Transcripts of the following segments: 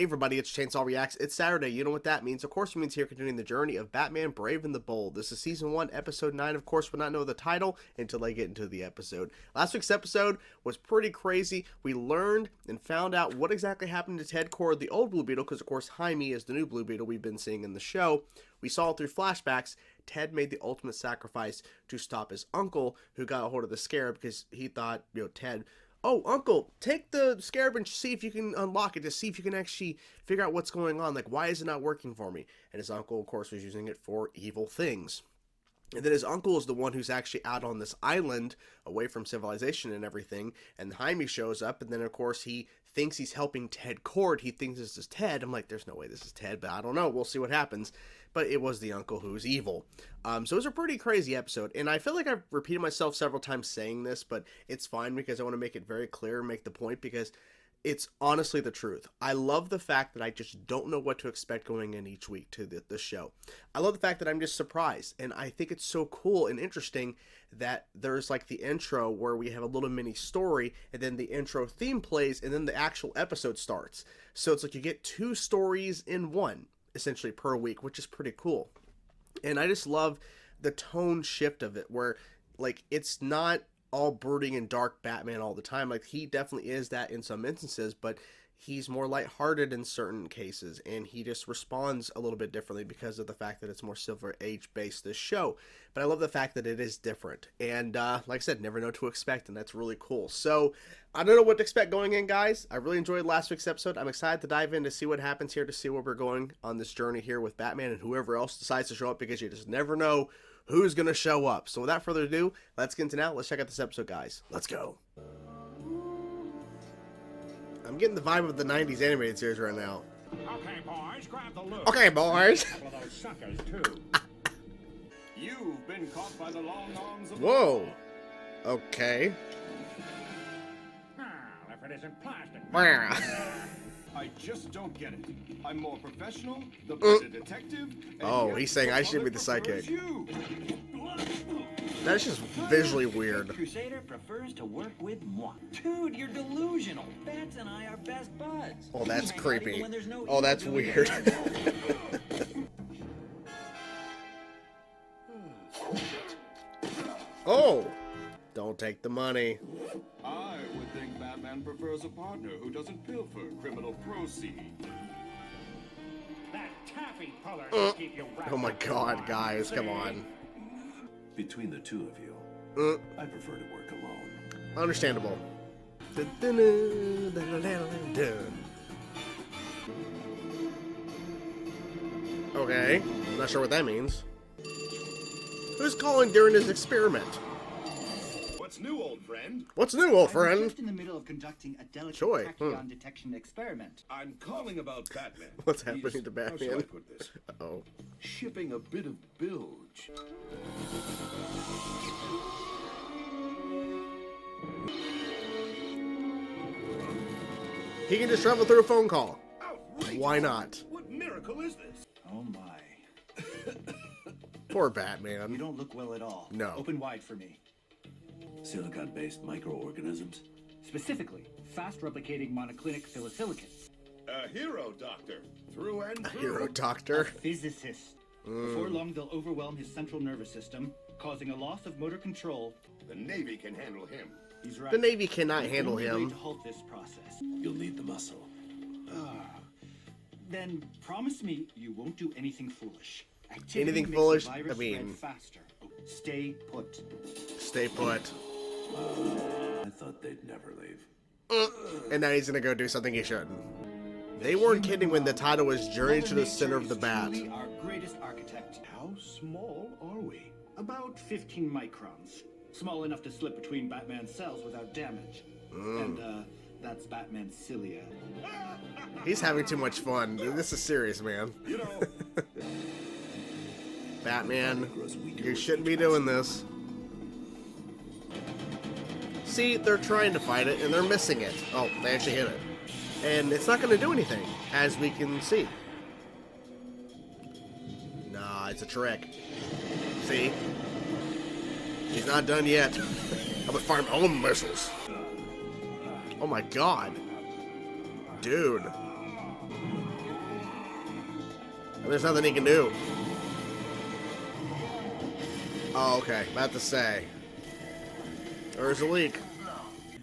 Hey everybody, it's Chainsaw Reacts. It's Saturday. You know what that means. Of course, it means here continuing the journey of Batman Brave and the Bold. This is Season 1, Episode 9. Of course, we'll not know the title until I get into the episode. Last week's episode was pretty crazy. We learned and found out what exactly happened to Ted Kord, the old Blue Beetle, because of course Jaime is the new Blue Beetle we've been seeing in the show. We saw through flashbacks, Ted made the ultimate sacrifice to stop his uncle, who got a hold of the scarab because he thought, Ted... Oh, Uncle, take the scarab and see if you can unlock it, to see if you can actually figure out what's going on. Like, why is it not working for me? And his uncle, of course, was using it for evil things. And then his uncle is the one who's actually out on this island, away from civilization and everything. And Jaime shows up, and then, of course, he thinks he's helping Ted Kord. He thinks this is Ted. I'm like, there's no way this is Ted, but I don't know. We'll see what happens. But it was the uncle who's evil. So it was a pretty crazy episode. And I feel like I've repeated myself several times saying this, but it's fine because I want to make it very clear and make the point because it's honestly the truth. I love the fact that I just don't know what to expect going in each week to the show. I love the fact that I'm just surprised. And I think it's so cool and interesting that there's like the intro where we have a little mini story and then the intro theme plays and then the actual episode starts. So it's like you get two stories in one, essentially, per week, which is pretty cool. And I just love the tone shift of it where like it's not all brooding and dark Batman all the time. Like, he definitely is that in some instances, but he's more lighthearted in certain cases, and he just responds a little bit differently because of the fact that it's more Silver Age based, this show. But I love the fact that it is different, and like I said, never know what to expect, and that's really cool. So I don't know what to expect going in, guys. I really enjoyed last week's episode. I'm excited to dive in to see what happens here, to see where we're going on this journey here with Batman and whoever else decides to show up, because you just never know who's gonna show up. So without further ado, let's get into now. Let's check out this episode, guys. Let's go. I'm getting the vibe of the 90s animated series right now. Okay, boys, grab the loot. Okay, boys. All of those suckers, too. You've been caught by the long arms of Whoa. Okay. Ah, if it isn't plastic. I just don't get it. I'm more professional, the better detective. And Oh, yet he's saying I the should be the public prefers sidekick. you. That's just visually weird. Crusader prefers to work with moi. Dude, you're delusional. Bats and I are best buds. Oh, that's We hang out creepy. even when there's no Oh, that's evil doing weird. Oh, don't take the money. I would think Batman prefers a partner who doesn't pilfer criminal proceeds. That taffy puller will keep you wrapped Oh my up in God, wire, guys, come see? on. Between the two of you, I prefer to work alone. Understandable. Okay, I'm not sure what that means. Who's calling during his experiment? What's new, old friend? What's new, old I'm friend? just in the middle of conducting a delicate Joy, tachyon detection experiment. I'm calling about Batman. What's happening He's- to How shall I Batman? put this? Oh. Shipping a bit of bilge. He can just travel through a phone call. Outrageous. Why not? What miracle is this? Oh my. Poor You Batman. don't look well at all. No. Open wide for me. Silicon-based microorganisms? Specifically, fast replicating monoclinic phyllosilicates. A hero doctor. Through and A through. hero doctor. Physicist. Before long, they'll overwhelm his central nervous system, causing a loss of motor control. The Navy can handle him. He's right. The Navy cannot The handle only way him. to halt this process. You'll need the muscle. Then promise me you won't do anything foolish. Activity Anything makes the foolish? virus I mean- spread faster. Stay put. Stay put. I thought they'd never leave. And now he's gonna go do something he shouldn't. They weren't kidding when the title was Journey to the Center of the Bat. Truly our greatest architect. How small are we? About 15 microns. Small enough to slip between Batman's cells without damage. And, that's Batman's cilia. He's having too much fun. This is serious, man. You know, Batman, Grows weaker you with shouldn't be each doing this. See, they're trying to fight it, and they're missing it. Oh, they actually hit it. And it's not going to do anything, as we can see. Nah, it's a trick. See? He's not done yet. I'm gonna fire my own missiles. Oh my God. Dude. There's nothing he can do. Oh, okay. About to say. There's a leak.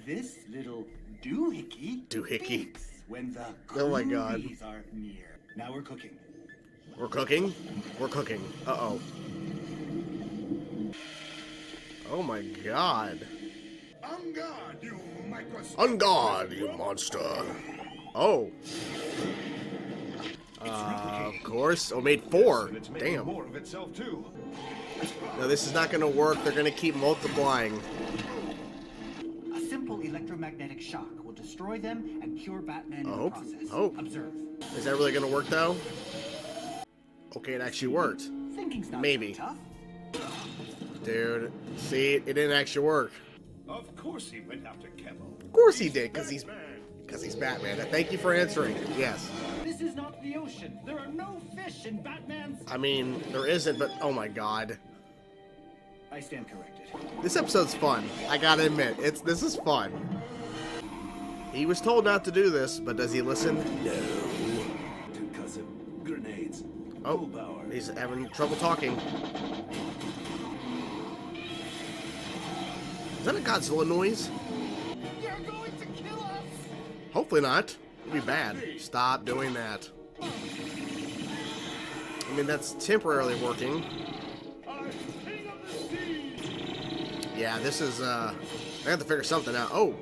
This little doohickey Doohickey. thinks when the Oh my God. cooties are near. Now we're cooking. We're cooking? We're cooking. Uh-oh. Oh my God. On guard, you microscopic. On guard, you monster. Oh. Of course. Oh, made 4. And it's making Damn. more of itself too. No, this is not going to work. They're going to keep multiplying. A simple electromagnetic shock will destroy them and cure Batman in the Hope. process. Hope. Observe. Is that really going to work, though? Okay, it actually worked. Thinking's not Maybe. so tough. Dude, see, it didn't actually work. Of course he went after Kevin. Of course he did, because he's Batman. Thank you for answering. Yes. This is not the ocean. There are no fish in Batman's. I mean, there isn't, but oh my God. I stand corrected. This episode's fun. I gotta admit, this is fun. He was told not to do this, but does he listen? No. Concussive. Grenades. Oh, Full power. he's having trouble talking. Is that a Godzilla noise? You're going to kill us. Hopefully not. It'd be bad. Stop doing that. I mean, that's temporarily working. Yeah, this is, I have to figure something out. Oh,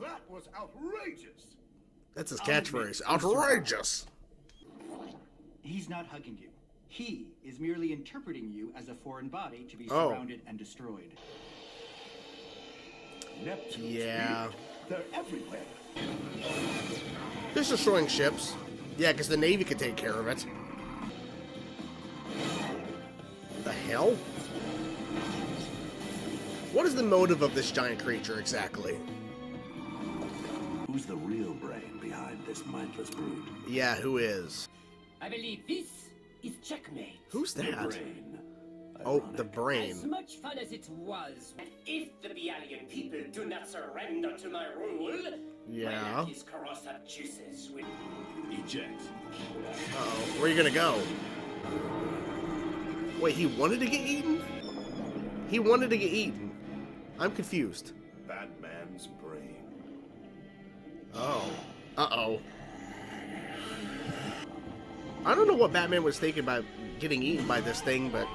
That was outrageous. that's his catchphrase. Outrageous. He's not hugging you. He is merely interpreting you as a foreign body to be Oh. surrounded and destroyed. Neptune's Yeah. weird. They're everywhere. Just destroying ships. Yeah, because the Navy could take care of it. The hell? What is the motive of this giant creature exactly? Who's the real brain behind this mindless brood? Yeah, who is? I believe this is checkmate. Who's The that? brain. Oh, Ironic. the As brain. much fun as it was, if the Bialyan people do not surrender to my rule, Yeah. my his corrosive juices will... Eject. Uh-oh. Where are you gonna go? Wait, he wanted to get eaten? He wanted to get eaten. I'm confused. Batman's brain. Oh. Uh-oh. I don't know what Batman was thinking about getting eaten by this thing, but...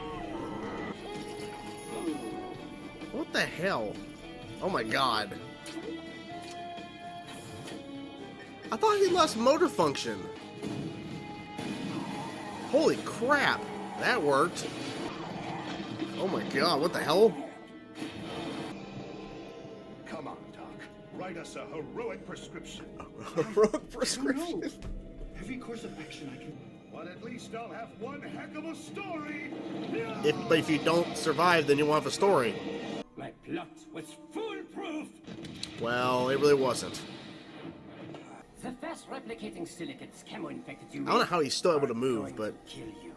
What the hell? Oh my God. I thought he lost motor function. Holy crap. That worked. Oh my God, what the hell? Come on, Doc. Write us a heroic prescription. Heroic prescription. No. Every course of action I can. But at least I'll have one heck of a story. But if you don't survive, then you won't have a story. My plot was foolproof. Well, it really wasn't. The fast replicating silicates chemo-infected you. I don't know how he's still able to move, going but... to kill you.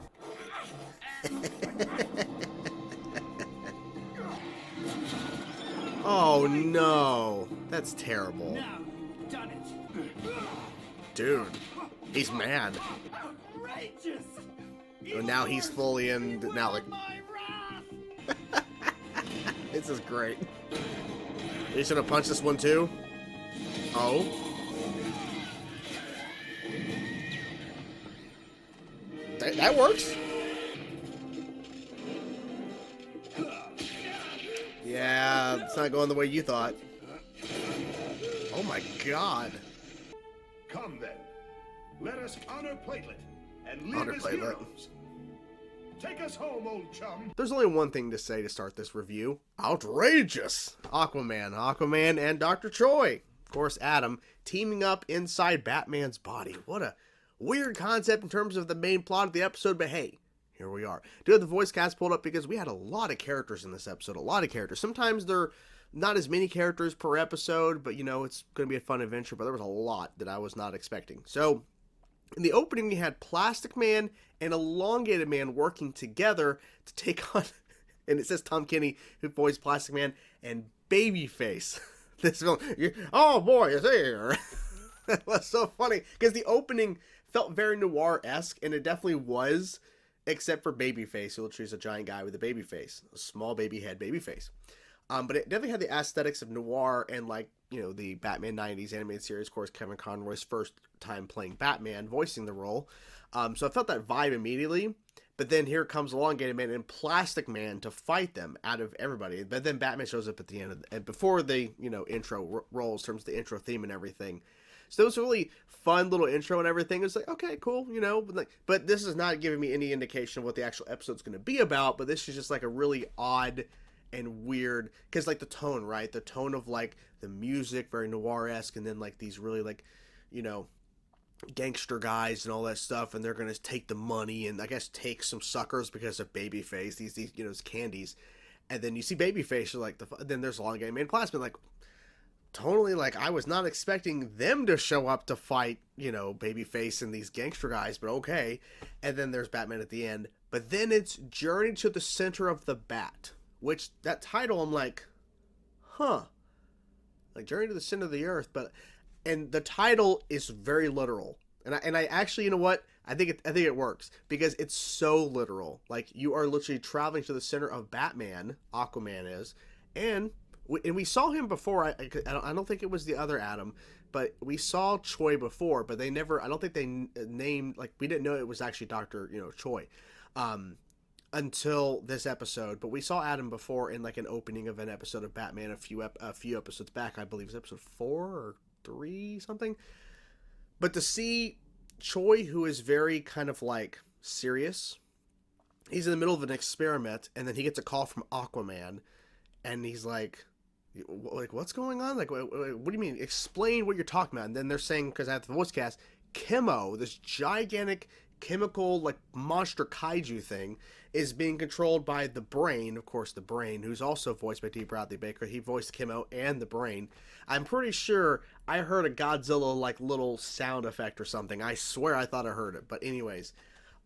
Oh no. That's terrible. Now, done it. Dude, he's mad. Outrageous. And now he's fully in... Now, like... My wrath. This is great. He's gonna punch this one too? Oh. That works. Yeah, it's not going the way you thought. Oh my God. Come then. Let us honor Platelet and live Honor as Platelet. heroes. Take us home, old chum. There's only one thing to say to start this review. Outrageous! Aquaman, and Dr. Choi. Of course, Adam, teaming up inside Batman's body. What a weird concept in terms of the main plot of the episode, but hey, here we are. Do have the voice cast pulled up because we had a lot of characters in this episode. A lot of characters. Sometimes they're not as many characters per episode, but you know, it's going to be a fun adventure, but there was a lot that I was not expecting. So, in the opening, we had Plastic Man and Elongated Man working together to take on, and it says Tom Kenny, who voiced Plastic Man, and Babyface. This film, oh boy, it's here. That was so funny, because the opening felt very noir-esque, and it definitely was, except for Babyface, who literally is a giant guy with a baby face, a small baby head baby face. But it definitely had the aesthetics of noir and, like, you know, the Batman 90s animated series, of course, Kevin Conroy's first time playing Batman, voicing the role. So I felt that vibe immediately. But then here comes Elongated Man and Plastic Man to fight them out of everybody. But then Batman shows up at the end, and before the, you know, intro rolls, terms of the intro theme and everything. So it was a really fun little intro and everything. It was like, okay, cool, you know. But this is not giving me any indication of what the actual episode's going to be about. But this is just like a really odd and weird, because like the tone, right? The tone of like the music, very noir-esque, and then like these really like, you know, gangster guys and all that stuff, and they're gonna take the money and I guess take some suckers because of Babyface, these you know, candies. And then you see Babyface, you're like, then there's Elongated Man, Plasma, like totally, like I was not expecting them to show up to fight, you know, Babyface and these gangster guys, but okay. And then there's Batman at the end, but then it's Journey to the Center of the Bat, which that title, I'm like, huh, like Journey to the Center of the Earth, but, and the title is very literal, and I actually, you know what, I think it works, because it's so literal. Like, you are literally traveling to the center of Batman, Aquaman is, and we saw him before. I don't think it was the other Adam, but we saw Choi before, but they never, I don't think they named, like, we didn't know it was actually Dr. you know, Choi, until this episode. But we saw Adam before in like an opening of an episode of Batman a few episodes back. I believe it was episode 4 or 3 something. But to see Choi, who is very kind of like serious, he's in the middle of an experiment, and then he gets a call from Aquaman, and he's like what's going on? Like, what do you mean? Explain what you're talking about. And then they're saying, because I have the voice cast, Chemo, this gigantic chemical like monster kaiju thing, is being controlled by the Brain, of course, the Brain, who's also voiced by D. Bradley Baker. He voiced Chemo and the Brain. I'm pretty sure I heard a Godzilla like little sound effect or something. I swear I thought I heard it. But anyways,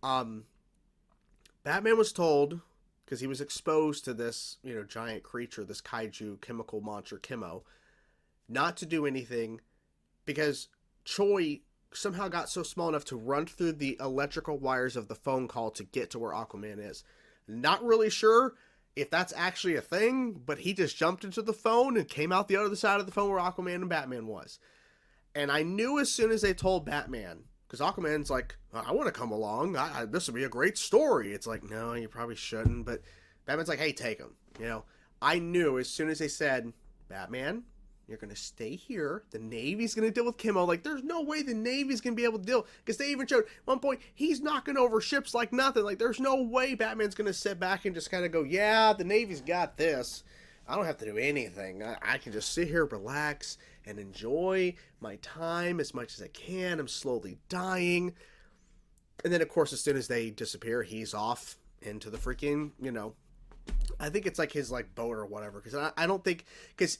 Batman was told, because he was exposed to this, you know, giant creature, this kaiju chemical monster Chemo, not to do anything, because Choi somehow got so small enough to run through the electrical wires of the phone call to get to where Aquaman is. Not really sure if that's actually a thing, but he just jumped into the phone and came out the other side of the phone where Aquaman and Batman was. And I knew as soon as they told Batman, because Aquaman's like, I want to come along. This would be a great story. It's like, no, you probably shouldn't. But Batman's like, hey, take him. You know, I knew as soon as they said, Batman, you're going to stay here. The Navy's going to deal with Chemo. Like, there's no way the Navy's going to be able to deal. Because they even showed, at one point, he's knocking over ships like nothing. Like, there's no way Batman's going to sit back and just kind of go, yeah, the Navy's got this. I don't have to do anything. I can just sit here, relax, and enjoy my time as much as I can. I'm slowly dying. And then, of course, as soon as they disappear, he's off into the freaking, you know, I think it's like his, like, boat or whatever. Because I don't think, because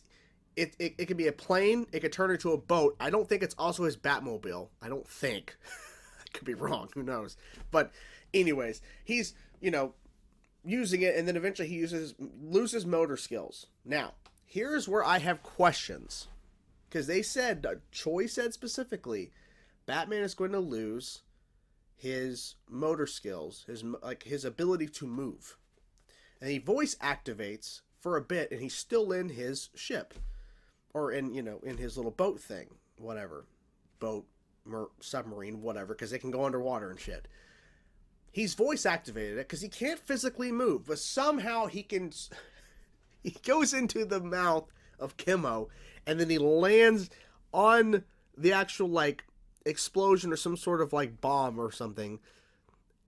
it could be a plane, it could turn into a boat. I don't think it's also his Batmobile. I don't think. I could be wrong. Who knows? But anyways, he's, you know, using it, and then eventually he loses motor skills. Now, here's where I have questions. Because they said, Choi said specifically, Batman is going to lose his motor skills, his ability to move. And he voice activates for a bit, and he's still in his ship. Or in, you know, in his little boat thing. Whatever. Boat, submarine, whatever. Because they can go underwater and shit. He's voice activated it because he can't physically move. But somehow he can... He goes into the mouth of Chemo, and then he lands on the actual, like, explosion or some sort of, like, bomb or something.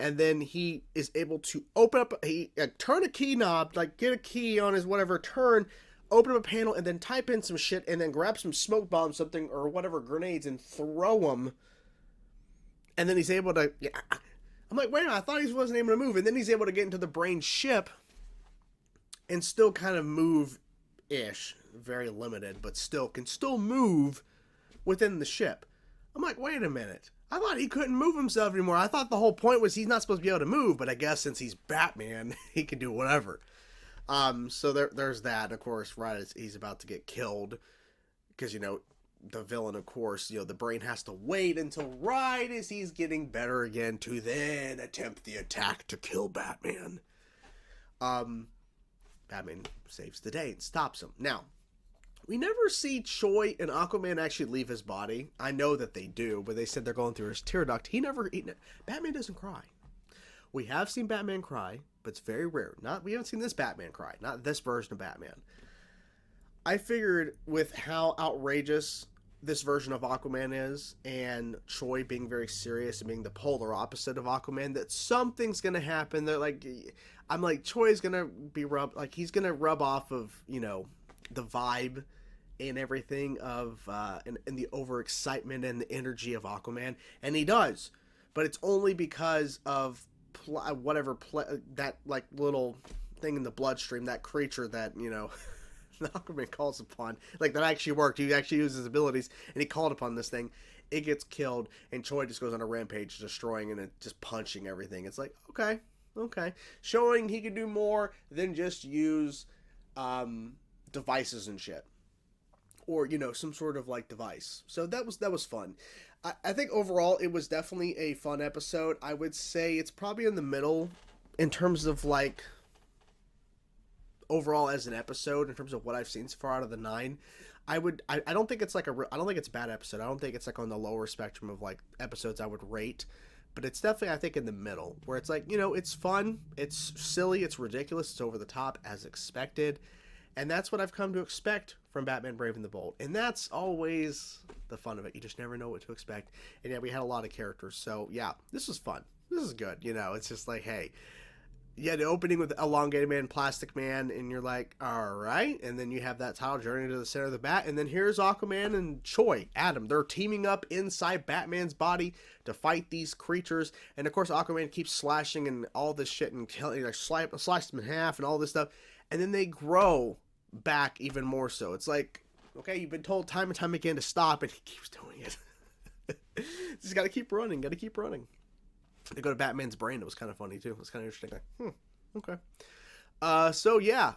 And then he is able to open up, turn a key knob, like, get a key on his whatever, open up a panel, and then type in some shit, and then grab some smoke bombs, something, or whatever, grenades, and throw them. And then he's able to, I'm like, wait a minute, I thought he wasn't able to move. And then he's able to get into the Brain ship and still kind of move-ish. Very limited, but can still move within the ship. I'm like, wait a minute. I thought he couldn't move himself anymore. I thought the whole point was he's not supposed to be able to move, but I guess since he's Batman, he can do whatever. So there's that. Of course, right as he's about to get killed, because, you know, the villain, of course, you know, the brain has to wait until right as he's getting better again to then attempt the attack to kill Batman. Batman saves the day and stops him. Now, we never see Choi and Aquaman actually leave his body. I know that they do, but they said they're going through his tear duct. Batman doesn't cry. We have seen Batman cry, but it's very rare. We haven't seen this Batman cry, not this version of Batman. I figured with how outrageous this version of Aquaman is, and Choi being very serious and being the polar opposite of Aquaman, that something's gonna happen. That I'm like, Choi's gonna be he's gonna rub off of, you know, the vibe and everything of and the overexcitement and the energy of Aquaman, and he does, but it's only because of that like little thing in the bloodstream, that creature that, you know, Aquaman calls upon, like that actually worked. He actually used his abilities and he called upon this thing. It gets killed and Choi just goes on a rampage, destroying and just punching everything. It's like, okay, showing he can do more than just use devices and shit, or, you know, some sort of like device. So that was fun. I think overall it was definitely a fun episode. I would say it's probably in the middle in terms of like overall as an episode, in terms of what I've seen so far out of the 9. I don't think it's like I don't think it's a bad episode. I don't think it's like on the lower spectrum of like episodes I would rate, but it's definitely, I think, in the middle, where it's like, you know, it's fun, it's silly, it's ridiculous, it's over the top as expected. And that's what I've come to expect from Batman Brave and the Bold. And that's always the fun of it. You just never know what to expect. And yeah, we had a lot of characters. So yeah, this was fun. This is good. You know, it's just like, hey, yeah, the opening with Elongated Man, Plastic Man, and you're like, all right. And then you have that title, Journey to the Center of the Bat. And then here's Aquaman and Choi, Adam. They're teaming up inside Batman's body to fight these creatures. And of course, Aquaman keeps slashing and all this shit and killing, like, slice them in half and all this stuff. And then they grow back even more so. It's like, okay, you've been told time and time again to stop, and he keeps doing it. Just gotta keep running. They go to Batman's brain. It was kind of funny too. It was kind of interesting. Like, okay. So yeah,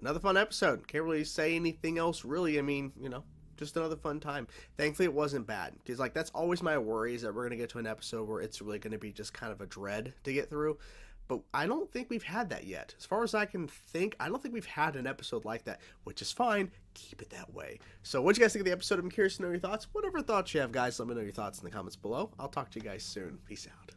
another fun episode. Can't really say anything else really. I mean, you know, just another fun time. Thankfully, it wasn't bad, because like that's always my worry, is that we're gonna get to an episode where it's really gonna be just kind of a dread to get through. But I don't think we've had that yet. As far as I can think, I don't think we've had an episode like that, which is fine. Keep it that way. So what you guys think of the episode? I'm curious to know your thoughts. Whatever thoughts you have, guys, let me know your thoughts in the comments below. I'll talk to you guys soon. Peace out.